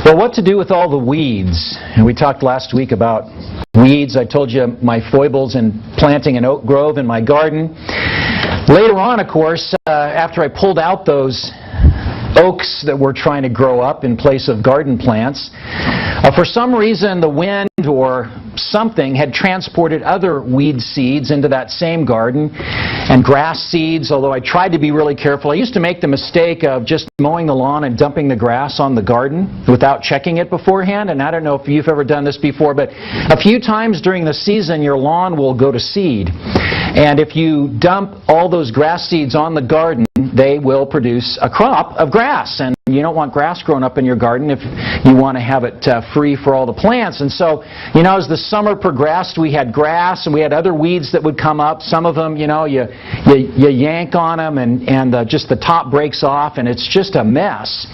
Well, what to do with all the weeds? And we talked last week about weeds. I told you my foibles in planting an oak grove in my garden. Later on, of course, after I pulled out those oaks that were trying to grow up in place of garden plants, for some reason the wind or something had transported other weed seeds into that same garden, and grass seeds, although I tried to be really careful. I used to make the mistake of just mowing the lawn and dumping the grass on the garden without checking it beforehand, and I don't know if you've ever done this before, but a few times during the season your lawn will go to seed. And if you dump all those grass seeds on the garden, they will produce a crop of grass. And you don't want grass growing up in your garden if you want to have it free for all the plants. And so, you know, as the summer progressed, we had grass and we had other weeds that would come up. Some of them, you know, you yank on them and just the top breaks off and it's just a mess.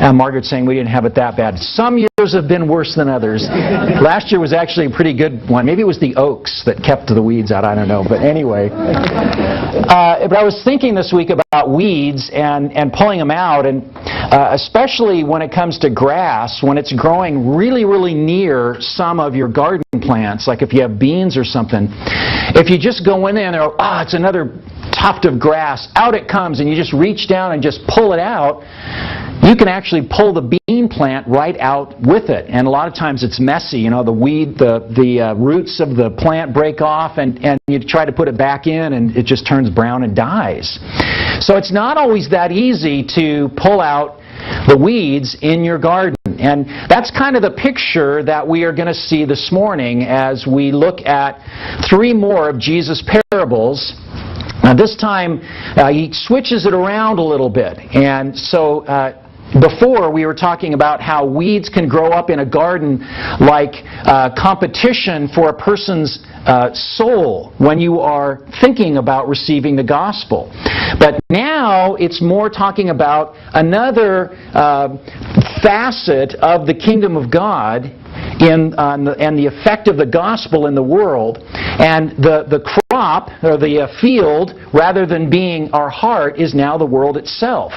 Margaret's saying we didn't have it that bad. Some years have been worse than others. Last year was actually a pretty good one. Maybe it was the oaks that kept the weeds out. I don't know. But anyway. But I was thinking this week about weeds and pulling them out, and especially when it comes to grass, when it's growing really, really near some of your garden plants, like if you have beans or something. If you just go in there and it's another tuft of grass, out it comes, and you just reach down and just pull it out, you can actually pull the bean plant right out with it. And a lot of times it's messy. You know, the weed, the roots of the plant break off, and you try to put it back in, and it just turns brown and dies. So it's not always that easy to pull out the weeds in your garden. And that's kind of the picture that we are going to see this morning as we look at three more of Jesus' parables. Now this time he switches it around a little bit. And so before we were talking about how weeds can grow up in a garden like competition for a person's soul when you are thinking about receiving the gospel. But now it's more talking about another facet of the kingdom of God and the effect of the gospel in the world. And the crop, or the field, rather than being our heart, is now the world itself.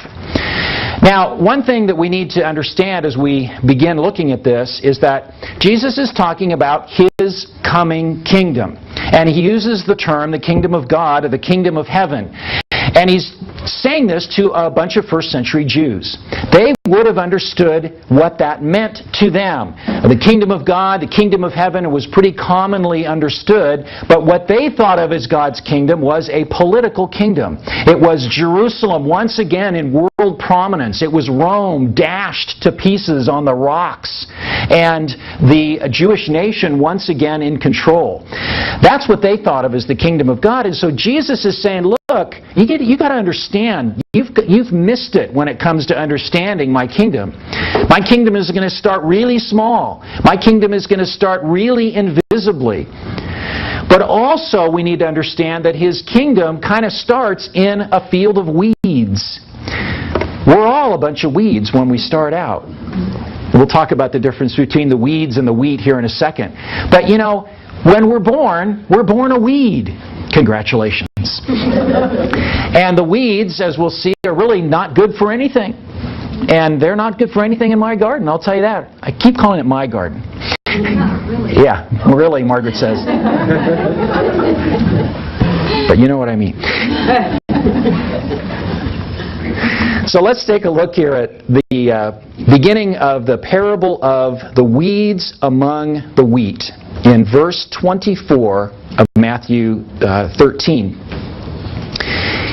Now, one thing that we need to understand as we begin looking at this is that Jesus is talking about His coming kingdom. And He uses the term the kingdom of God, or the kingdom of heaven. And He's saying this to a bunch of first century Jews. They would have understood what that meant to them. The kingdom of God, the kingdom of heaven, was pretty commonly understood, but what they thought of as God's kingdom was a political kingdom. It was Jerusalem once again in world prominence. It was Rome dashed to pieces on the rocks, and the Jewish nation once again in control. That's what they thought of as the kingdom of God. And so Jesus is saying, look, you got to understand, you've missed it when it comes to understanding my kingdom. My kingdom is going to start really small. My kingdom is going to start really invisibly. But also we need to understand that His kingdom kind of starts in a field of weeds. We're all a bunch of weeds when we start out. We'll talk about the difference between the weeds and the wheat here in a second. But you know, when we're born a weed. Congratulations. And the weeds, as we'll see, are really not good for anything. And they're not good for anything in my garden, I'll tell you that. I keep calling it my garden. Really. Yeah, really, Margaret says. But you know what I mean. So let's take a look here at the beginning of the parable of the weeds among the wheat in verse 24 of Matthew 13.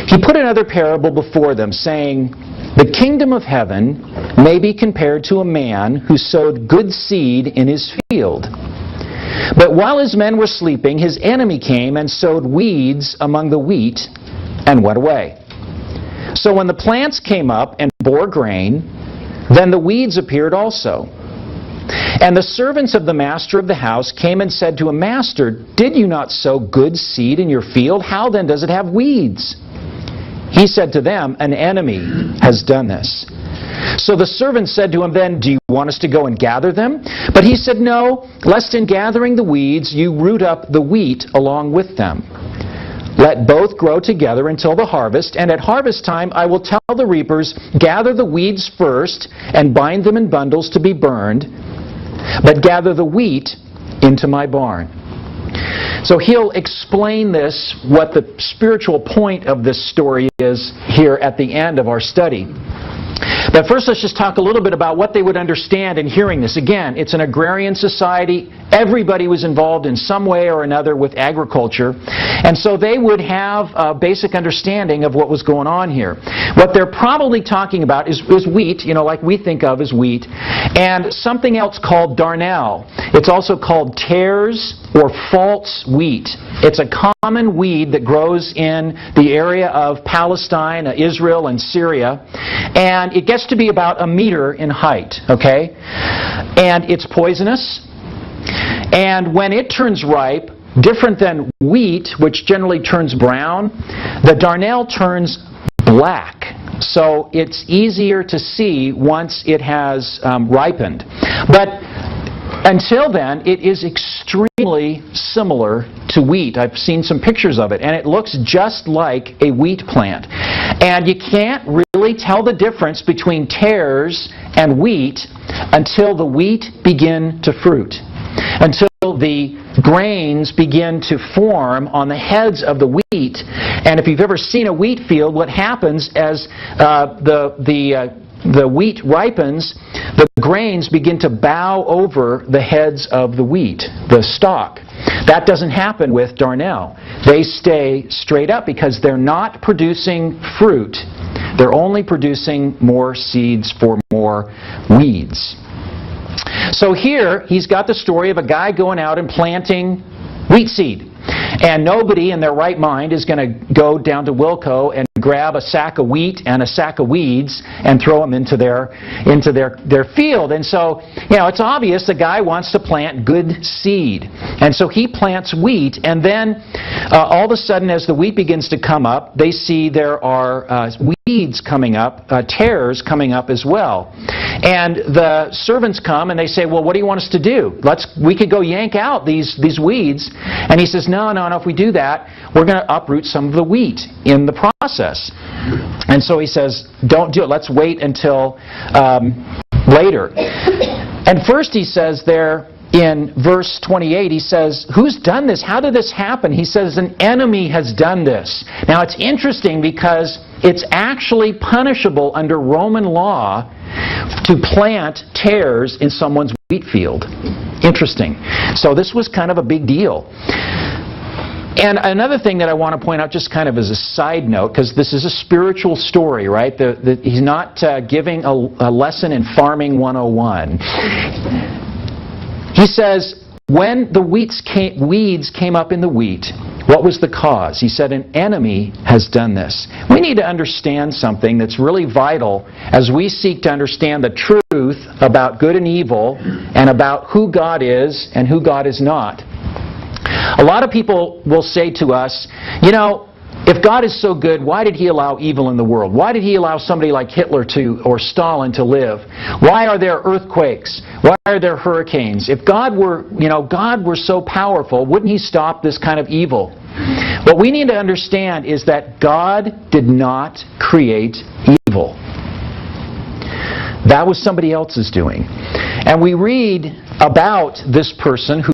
He put another parable before them, saying, "The kingdom of heaven may be compared to a man who sowed good seed in his field. But while his men were sleeping, his enemy came and sowed weeds among the wheat and went away. So when the plants came up and bore grain, then the weeds appeared also. And the servants of the master of the house came and said to him, 'Master, did you not sow good seed in your field? How then does it have weeds?' He said to them, 'An enemy has done this.' So the servants said to him, 'Then do you want us to go and gather them?' But he said, 'No, lest in gathering the weeds you root up the wheat along with them. let both grow together until the harvest, and at harvest time I will tell the reapers, gather the weeds first and bind them in bundles to be burned, but gather the wheat into my barn. So he'll explain this, what the spiritual point of this story is here at the end of our study. But first, let's just talk a little bit about what they would understand in hearing this. Again, it's an agrarian society. Everybody was involved in some way or another with agriculture. And so they would have a basic understanding of what was going on here. What they're probably talking about is wheat, like we think of as wheat, and something else called darnel. It's also called tares or false wheat. It's a common weed that grows in the area of Palestine, Israel, and Syria. And it gets to be about 1 meter in height, okay? And it's poisonous. And when it turns ripe, different than wheat, which generally turns brown, the darnel turns black. So it's easier to see once it has ripened. But until then, it is extremely similar to wheat. I've seen some pictures of it, and it looks just like a wheat plant. And you can't really tell the difference between tares and wheat until the wheat begin to fruit, until the grains begin to form on the heads of the wheat. And if you've ever seen a wheat field, what happens as the wheat ripens, the grains begin to bow over the heads of the wheat, the stalk. That doesn't happen with darnel. They stay straight up because they're not producing fruit. They're only producing more seeds for more weeds. So here, he's got the story of a guy going out and planting wheat seed. And nobody in their right mind is going to go down to Wilco and grab a sack of wheat and a sack of weeds and throw them into their field. And so, it's obvious the guy wants to plant good seed. And so he plants wheat, and then all of a sudden, as the wheat begins to come up, they see there are weeds coming up, tares coming up as well. And the servants come and they say, well, what do you want us to do? We could go yank out these weeds. And he says, no, if we do that, we're going to uproot some of the wheat in the process. And so he says, don't do it. Let's wait until later. And first he says there in verse 28, he says, who's done this? How did this happen? He says, an enemy has done this. Now it's interesting because it's actually punishable under Roman law to plant tares in someone's wheat field. Interesting. So this was kind of a big deal. And another thing that I want to point out, just kind of as a side note, because this is a spiritual story, right? He's not giving a lesson in Farming 101. He says, when the weeds came up in the wheat, what was the cause? He said, an enemy has done this. We need to understand something that's really vital as we seek to understand the truth about good and evil and about who God is and who God is not. A lot of people will say to us, if God is so good, why did He allow evil in the world? Why did He allow somebody like Hitler or Stalin to live? Why are there earthquakes? Why are there hurricanes? If God were so powerful, wouldn't He stop this kind of evil? What we need to understand is that God did not create evil. That was somebody else's doing. And we read about this person who